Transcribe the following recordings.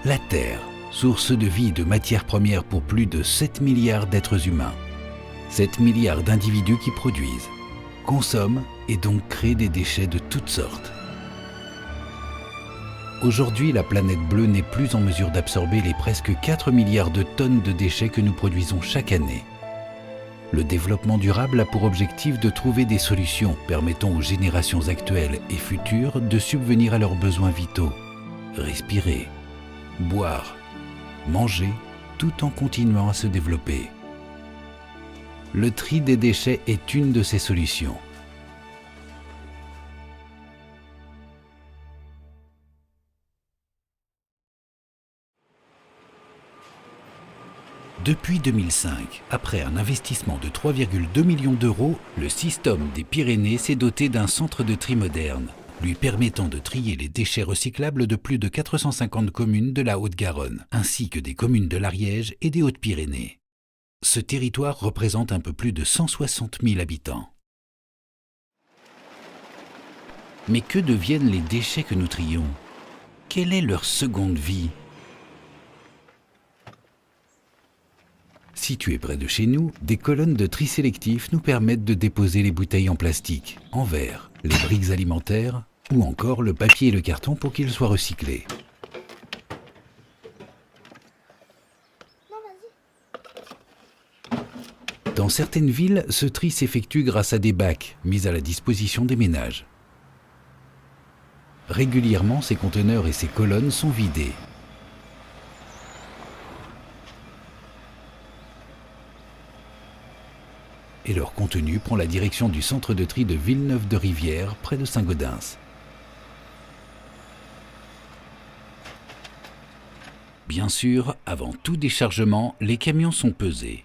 La Terre, source de vie et de matières premières pour plus de 7 milliards d'êtres humains. 7 milliards d'individus qui produisent, consomment et donc créent des déchets de toutes sortes. Aujourd'hui, la planète bleue n'est plus en mesure d'absorber les presque 4 milliards de tonnes de déchets que nous produisons chaque année. Le développement durable a pour objectif de trouver des solutions permettant aux générations actuelles et futures de subvenir à leurs besoins vitaux. Respirer, boire, manger, tout en continuant à se développer. Le tri des déchets est une de ces solutions. Depuis 2005, après un investissement de 3,2 millions d'euros, le Système des Pyrénées s'est doté d'un centre de tri moderne, lui permettant de trier les déchets recyclables de plus de 450 communes de la Haute-Garonne, ainsi que des communes de l'Ariège et des Hautes-Pyrénées. Ce territoire représente un peu plus de 160 000 habitants. Mais que deviennent les déchets que nous trions? Quelle est leur seconde vie? Situées près de chez nous, des colonnes de tri sélectif nous permettent de déposer les bouteilles en plastique, en verre, les briques alimentaires ou encore le papier et le carton pour qu'ils soient recyclés. Dans certaines villes, ce tri s'effectue grâce à des bacs mis à la disposition des ménages. Régulièrement, ces conteneurs et ces colonnes sont vidés. Et leur contenu prend la direction du centre de tri de Villeneuve-de-Rivière, près de Saint-Gaudens. Bien sûr, avant tout déchargement, les camions sont pesés.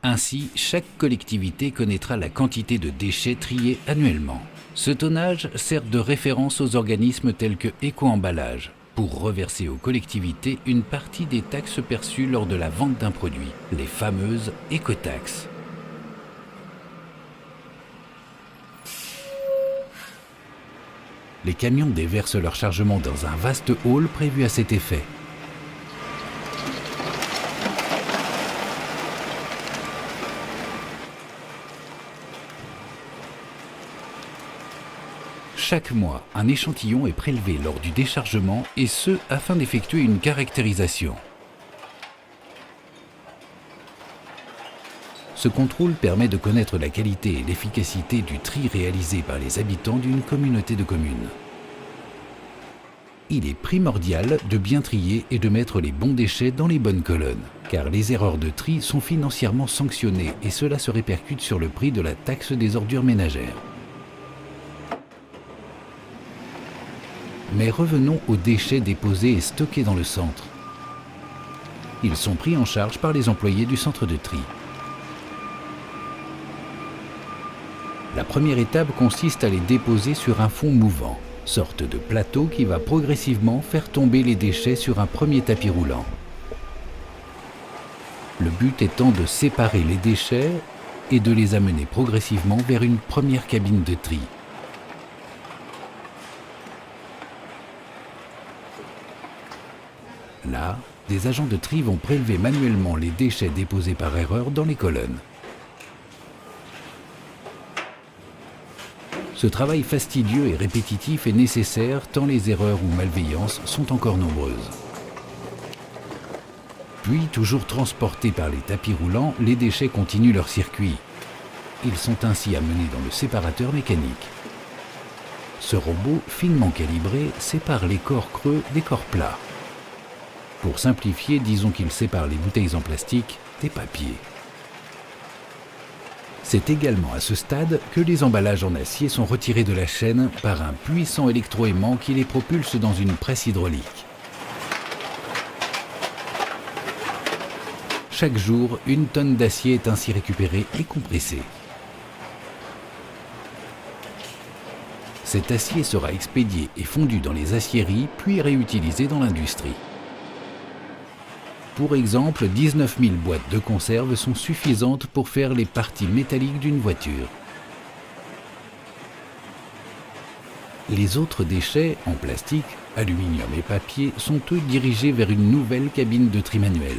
Ainsi, chaque collectivité connaîtra la quantité de déchets triés annuellement. Ce tonnage sert de référence aux organismes tels que Éco-Emballage, pour reverser aux collectivités une partie des taxes perçues lors de la vente d'un produit, les fameuses écotaxes. Les camions déversent leur chargement dans un vaste hall prévu à cet effet. Chaque mois, un échantillon est prélevé lors du déchargement et ce, afin d'effectuer une caractérisation. Ce contrôle permet de connaître la qualité et l'efficacité du tri réalisé par les habitants d'une communauté de communes. Il est primordial de bien trier et de mettre les bons déchets dans les bonnes colonnes, car les erreurs de tri sont financièrement sanctionnées et cela se répercute sur le prix de la taxe des ordures ménagères. Mais revenons aux déchets déposés et stockés dans le centre. Ils sont pris en charge par les employés du centre de tri. La première étape consiste à les déposer sur un fond mouvant, sorte de plateau qui va progressivement faire tomber les déchets sur un premier tapis roulant. Le but étant de séparer les déchets et de les amener progressivement vers une première cabine de tri. Là, des agents de tri vont prélever manuellement les déchets déposés par erreur dans les colonnes. Ce travail fastidieux et répétitif est nécessaire tant les erreurs ou malveillances sont encore nombreuses. Puis, toujours transportés par les tapis roulants, les déchets continuent leur circuit. Ils sont ainsi amenés dans le séparateur mécanique. Ce robot, finement calibré, sépare les corps creux des corps plats. Pour simplifier, disons qu'il sépare les bouteilles en plastique des papiers. C'est également à ce stade que les emballages en acier sont retirés de la chaîne par un puissant électroaimant qui les propulse dans une presse hydraulique. Chaque jour, 1 tonne d'acier est ainsi récupérée et compressée. Cet acier sera expédié et fondu dans les aciéries, puis réutilisé dans l'industrie. Pour exemple, 19 000 boîtes de conserve sont suffisantes pour faire les parties métalliques d'une voiture. Les autres déchets, en plastique, aluminium et papier, sont eux dirigés vers une nouvelle cabine de tri manuel.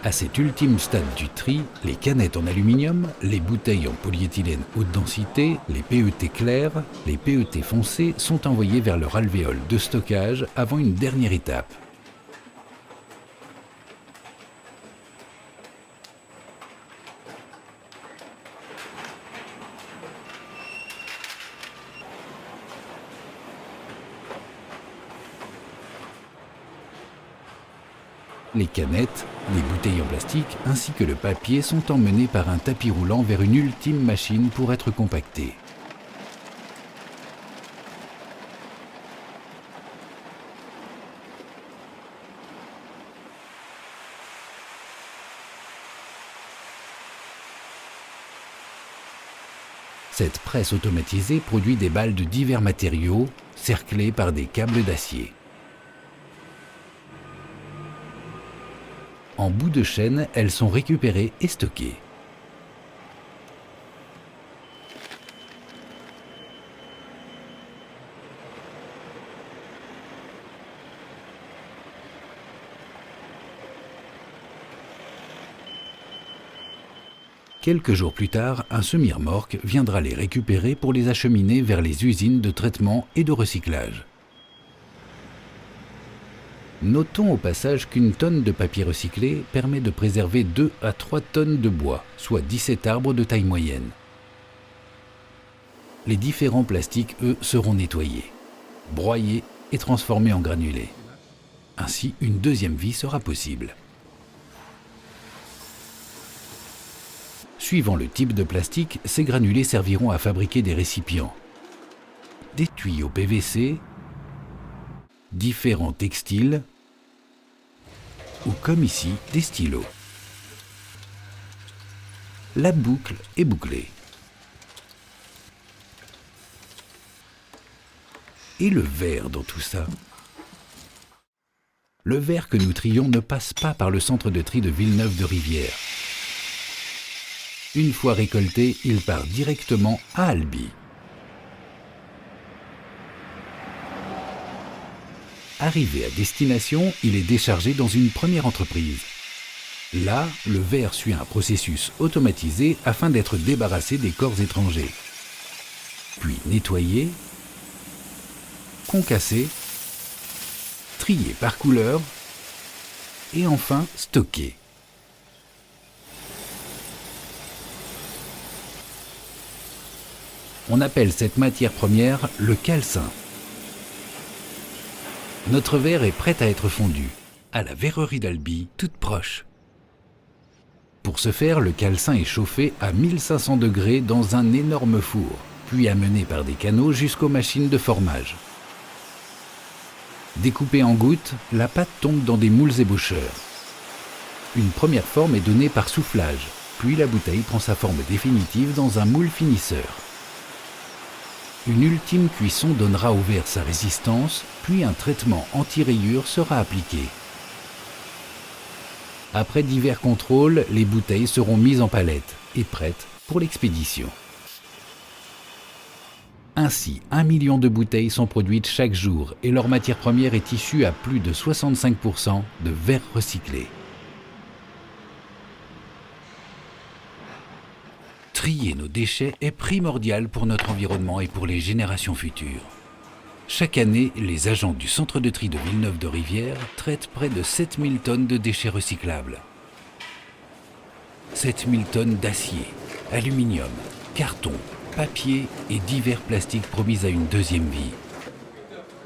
À cet ultime stade du tri, les canettes en aluminium, les bouteilles en polyéthylène haute densité, les PET clairs, les PET foncés sont envoyés vers leur alvéole de stockage avant une dernière étape. Les canettes, les bouteilles en plastique ainsi que le papier sont emmenés par un tapis roulant vers une ultime machine pour être compactés. Cette presse automatisée produit des balles de divers matériaux, cerclées par des câbles d'acier. En bout de chaîne, elles sont récupérées et stockées. Quelques jours plus tard, un semi-remorque viendra les récupérer pour les acheminer vers les usines de traitement et de recyclage. Notons au passage qu'une tonne de papier recyclé permet de préserver 2 à 3 tonnes de bois, soit 17 arbres de taille moyenne. Les différents plastiques, eux, seront nettoyés, broyés et transformés en granulés. Ainsi, une deuxième vie sera possible. Suivant le type de plastique, ces granulés serviront à fabriquer des récipients, des tuyaux PVC, différents textiles, ou comme ici, des stylos. La boucle est bouclée. Et le verre dans tout ça? Le verre que nous trions ne passe pas par le centre de tri de Villeneuve-de-Rivière. Une fois récolté, il part directement à Albi. Arrivé à destination, il est déchargé dans une première entreprise. Là, le verre suit un processus automatisé afin d'être débarrassé des corps étrangers. Puis nettoyé, concassé, trié par couleur et enfin stocké. On appelle cette matière première le calcin. Notre verre est prêt à être fondu, à la verrerie d'Albi, toute proche. Pour ce faire, le calcin est chauffé à 1500 degrés dans un énorme four, puis amené par des canaux jusqu'aux machines de formage. Découpée en gouttes, la pâte tombe dans des moules ébaucheurs. Une première forme est donnée par soufflage, puis la bouteille prend sa forme définitive dans un moule finisseur. Une ultime cuisson donnera au verre sa résistance, puis un traitement anti-rayures sera appliqué. Après divers contrôles, les bouteilles seront mises en palette et prêtes pour l'expédition. Ainsi, 1 million de bouteilles sont produites chaque jour et leur matière première est issue à plus de 65% de verre recyclé. Trier nos déchets est primordial pour notre environnement et pour les générations futures. Chaque année, les agents du centre de tri de Villeneuve-de-Rivière traitent près de 7000 tonnes de déchets recyclables. 7000 tonnes d'acier, aluminium, carton, papier et divers plastiques promis à une deuxième vie.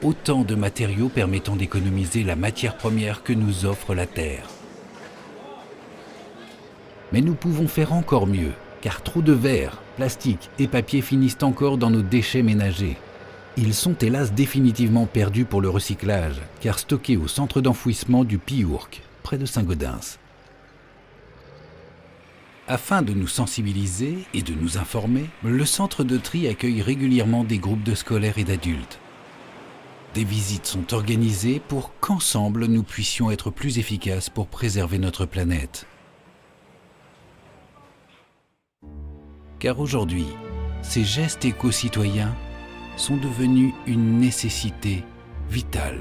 Autant de matériaux permettant d'économiser la matière première que nous offre la Terre. Mais nous pouvons faire encore mieux, car trop de verre, plastique et papier finissent encore dans nos déchets ménagers. Ils sont hélas définitivement perdus pour le recyclage, car stockés au centre d'enfouissement du Piourc, près de Saint-Gaudens. Afin de nous sensibiliser et de nous informer, le centre de tri accueille régulièrement des groupes de scolaires et d'adultes. Des visites sont organisées pour qu'ensemble nous puissions être plus efficaces pour préserver notre planète. Car aujourd'hui, ces gestes éco-citoyens sont devenus une nécessité vitale.